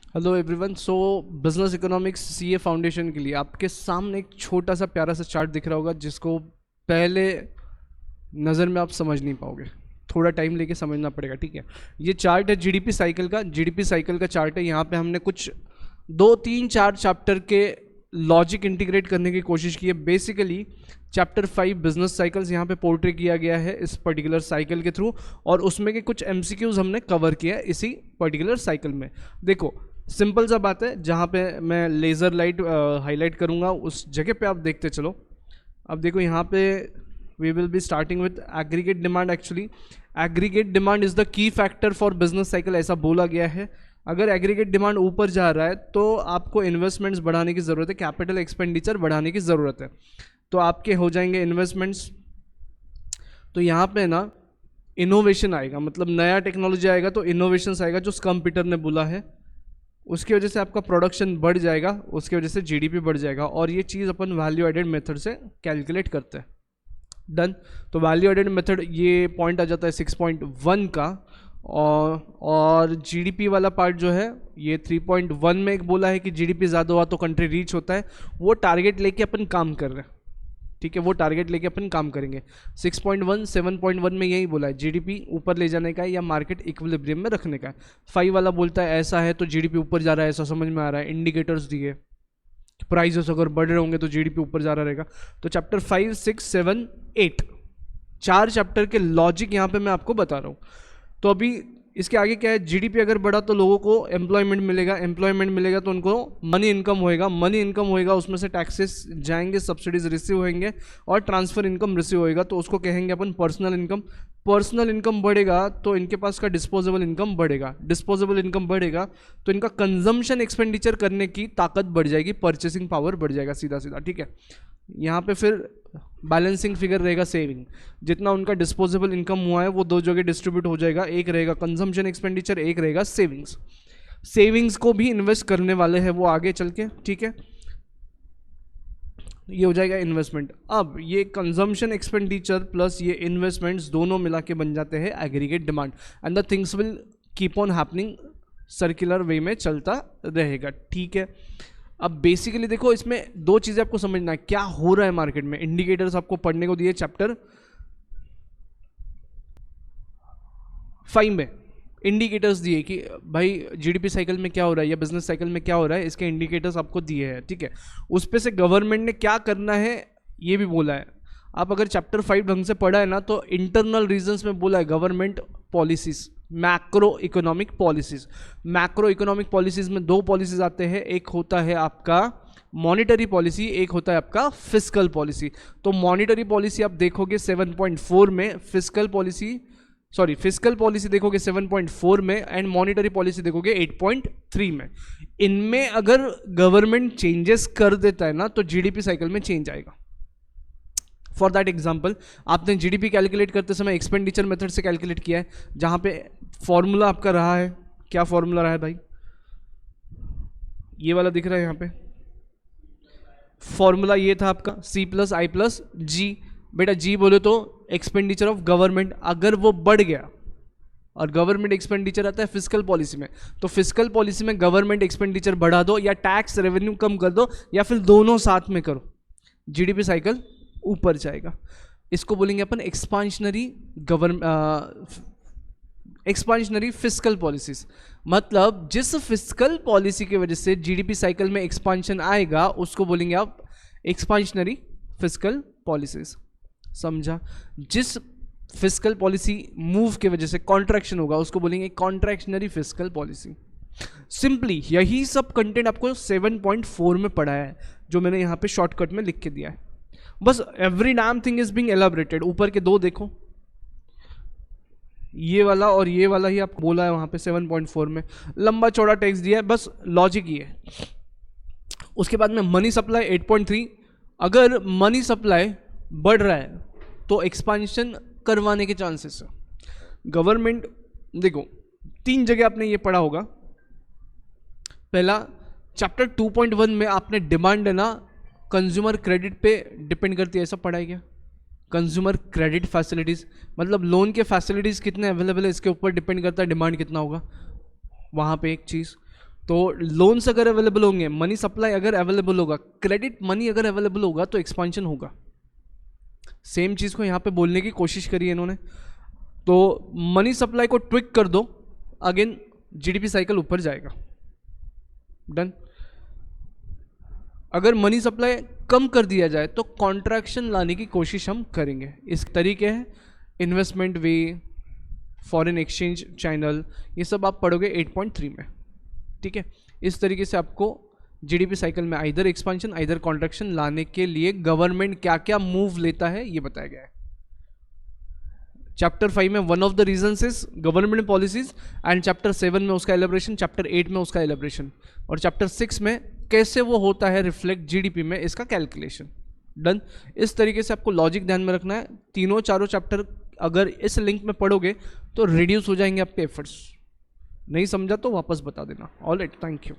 Hello everyone. सो business economics CA foundation के लिए आपके सामने एक छोटा सा प्यारा सा चार्ट दिख रहा होगा, जिसको पहले नज़र में आप समझ नहीं पाओगे, थोड़ा टाइम लेके समझना पड़ेगा। ठीक है, ये चार्ट है जीडीपी साइकिल का। जीडीपी साइकिल का चार्ट है। यहाँ पे हमने कुछ 2 3 4 चैप्टर के लॉजिक इंटीग्रेट करने की कोशिश की है। बेसिकली चैप्टर 5 बिजनेस साइकिल्स यहाँ पे पोर्ट्रे किया गया है इस पर्टिकुलर साइकिल के थ्रू, और उसमें के कुछ एमसीक्यूज हमने कवर किया है इसी पर्टिकुलर साइकिल में। देखो, सिंपल सा बात है, जहाँ पे मैं लेज़र लाइट हाईलाइट करूँगा उस जगह पे आप देखते चलो। अब देखो यहाँ पे we will be starting with aggregate demand. Actually aggregate demand is the key factor for business cycle, ऐसा बोला गया है। अगर एग्रीगेट डिमांड ऊपर जा रहा है तो आपको इन्वेस्टमेंट्स बढ़ाने की ज़रूरत है, कैपिटल एक्सपेंडिचर बढ़ाने की ज़रूरत है। तो आपके हो जाएंगे इन्वेस्टमेंट्स। तो यहाँ पे ना इनोवेशन आएगा, मतलब नया टेक्नोलॉजी आएगा तो इनोवेशन आएगा, जो स्कम पीटर ने बोला है। उसकी वजह से आपका प्रोडक्शन बढ़ जाएगा, उसकी वजह से जीडीपी बढ़ जाएगा, और ये चीज़ अपन वैल्यू एडेड मेथड से कैलकुलेट करते हैं। डन। तो वैल्यू एडेड मेथड ये पॉइंट आ जाता है 6.1 का, और जीडीपी वाला पार्ट जो है ये 3.1 में एक बोला है कि जीडीपी ज़्यादा हुआ तो कंट्री रीच होता है। वो टारगेट लेके अपन काम कर रहे हैं। ठीक है, वो टारगेट लेके अपन काम करेंगे। 6.1 7.1 में यही बोला है, जीडीपी ऊपर ले जाने का है या मार्केट इक्विलिब्रियम में रखने का है। 5 वाला बोलता है ऐसा है तो जीडीपी ऊपर जा रहा है, ऐसा समझ में आ रहा है। इंडिकेटर्स दिए, प्राइसेस अगर बढ़ रहे होंगे तो जीडीपी ऊपर जा रहा रहेगा। तो चैप्टर 5 6 7 8 4 चैप्टर के लॉजिक यहाँ पे मैं आपको बता रहा हूँ। तो अभी इसके आगे क्या है, जीडीपी अगर बढ़ा तो लोगों को एम्प्लॉयमेंट मिलेगा, एम्प्लॉयमेंट मिलेगा तो उनको मनी इनकम होएगा, मनी इनकम होएगा, उसमें से टैक्सेस जाएंगे, सब्सिडीज रिसीव होंगे और ट्रांसफर इनकम रिसीव होएगा, तो उसको कहेंगे अपन पर्सनल इनकम। पर्सनल इनकम बढ़ेगा तो इनके पास का डिस्पोजेबल इनकम बढ़ेगा, डिस्पोजेबल इनकम बढ़ेगा तो इनका कंजम्पशन एक्सपेंडिचर करने की ताकत बढ़ जाएगी, परचेसिंग पावर बढ़ जाएगा, सीधा सीधा। ठीक है, यहाँ पे फिर बैलेंसिंग फिगर रहेगा सेविंग। जितना उनका डिस्पोजेबल इनकम हुआ है वो दो जगह डिस्ट्रीब्यूट हो जाएगा, एक रहेगा कंजम्पशन एक्सपेंडिचर, एक रहेगा सेविंग्स। सेविंग्स को भी इन्वेस्ट करने वाले हैं वो आगे चल के। ठीक है, ये हो जाएगा इन्वेस्टमेंट। अब ये कंजम्पशन एक्सपेंडिचर प्लस ये इन्वेस्टमेंट्स दोनों मिला के बन जाते हैं aggregate demand, and the things will keep on happening, circular way में चलता रहेगा। ठीक है, अब बेसिकली देखो, इसमें दो चीज़ें आपको समझना है, क्या हो रहा है मार्केट में। इंडिकेटर्स आपको पढ़ने को दिए चैप्टर 5 में, इंडिकेटर्स दिए कि भाई जीडीपी साइकिल में क्या हो रहा है या बिजनेस साइकिल में क्या हो रहा है, इसके इंडिकेटर्स आपको दिए हैं। ठीक है, उस पे से गवर्नमेंट ने क्या करना है ये भी बोला है। आप अगर चैप्टर 5 ढंग से पढ़ा है ना तो इंटरनल रीजंस में बोला है government policies, macro economic policies. Macro economic policies में दो पॉलिसीज आते हैं, एक होता है आपका मॉनिटरी पॉलिसी, एक होता है आपका फिस्कल पॉलिसी। तो मॉनिटरी पॉलिसी आप देखोगे 7.4 में, फिस्कल पॉलिसी देखोगे 7.4 में, एंड मॉनिटरी पॉलिसी देखोगे 8.3 में। इनमें अगर गवर्नमेंट चेंजेस कर देता है ना तो जीडीपी साइकिल में चेंज आएगा। फॉर दैट एग्जाम्पल, आपने जीडीपी कैलकुलेट करते समय एक्सपेंडिचर मेथड से कैलकुलेट किया है, जहां पे फॉर्मूला आपका रहा है, क्या फॉर्मूला रहा है भाई, ये वाला दिख रहा है यहाँ पे। फॉर्मूला ये था आपका C+I+G। बेटा जी बोले तो एक्सपेंडिचर ऑफ गवर्नमेंट, अगर वो बढ़ गया, और गवर्नमेंट एक्सपेंडिचर आता है फिस्कल पॉलिसी में, तो फिस्कल पॉलिसी में गवर्नमेंट एक्सपेंडिचर बढ़ा दो या टैक्स रेवेन्यू कम कर दो या फिर दोनों साथ में करो, जीडीपी साइकिल ऊपर जाएगा। इसको बोलेंगे अपन एक्सपांशनरी फिस्कल पॉलिसीज। मतलब जिस फिस्कल पॉलिसी की वजह से जीडीपी साइकिल में एक्सपांशन आएगा उसको बोलेंगे आप एक्सपांशनरी फिस्कल पॉलिसीज। समझा? जिस फिस्कल पॉलिसी मूव की वजह से कॉन्ट्रैक्शन होगा उसको बोलेंगे कॉन्ट्रैक्शनरी फिस्कल पॉलिसी। सिंपली यही सब कंटेंट आपको 7.4 में पढ़ाया है, जो मैंने यहाँ पे शॉर्टकट में लिख के दिया है। बस every damn thing is being elaborated. ऊपर के दो देखो, ये वाला और ये वाला ही आपको बोला है वहाँ पे 7.4 में, लंबा चौड़ा टेक्स्ट दिया है, बस लॉजिक ये है। उसके बाद में मनी सप्लाई 8.3, अगर मनी सप्लाई बढ़ रहा है तो एक्सपांशन करवाने के चांसेस है। गवर्नमेंट देखो, 3 जगह आपने ये पढ़ा होगा। पहला चैप्टर 2.1 में आपने डिमांड है ना कंज्यूमर क्रेडिट पे डिपेंड करती है, ऐसा पढ़ा है क्या? कंज्यूमर क्रेडिट फैसिलिटीज़ मतलब लोन के फैसिलिटीज़ कितने अवेलेबल है इसके ऊपर डिपेंड करता है डिमांड कितना होगा, वहाँ पे एक चीज़। तो लोन्स अगर अवेलेबल होंगे, मनी सप्लाई अगर अवेलेबल होगा, क्रेडिट मनी अगर अवेलेबल होगा तो एक्सपांशन होगा। सेम चीज़ को यहाँ पे बोलने की कोशिश करी है इन्होंने। तो मनी सप्लाई को ट्विक कर दो, अगेन जीडीपी साइकिल ऊपर जाएगा। डन। अगर मनी सप्लाई कम कर दिया जाए तो कॉन्ट्रैक्शन लाने की कोशिश हम करेंगे। इस तरीके हैं इन्वेस्टमेंट वे, फॉरेन एक्सचेंज चैनल, ये सब आप पढ़ोगे 8.3 में। ठीक है, इस तरीके से आपको जीडीपी साइकिल में आइदर एक्सपांशन आइदर कॉन्ट्रैक्शन लाने के लिए गवर्नमेंट क्या क्या मूव लेता है ये बताया गया है। चैप्टर 5 में one of the reasons is government policies, and chapter 7 में उसका एलिब्रेशन, चैप्टर 8 में उसका एलिब्रेशन, और चैप्टर 6 में कैसे वो होता है रिफ्लेक्ट जीडीपी में, इसका कैलकुलेशन। डन। इस तरीके से आपको लॉजिक ध्यान में रखना है। तीनों चारों चैप्टर अगर इस लिंक में पढ़ोगे तो रिड्यूस हो जाएंगे आपके एफर्ट्स। नहीं समझा तो वापस बता देना। All right, thank you.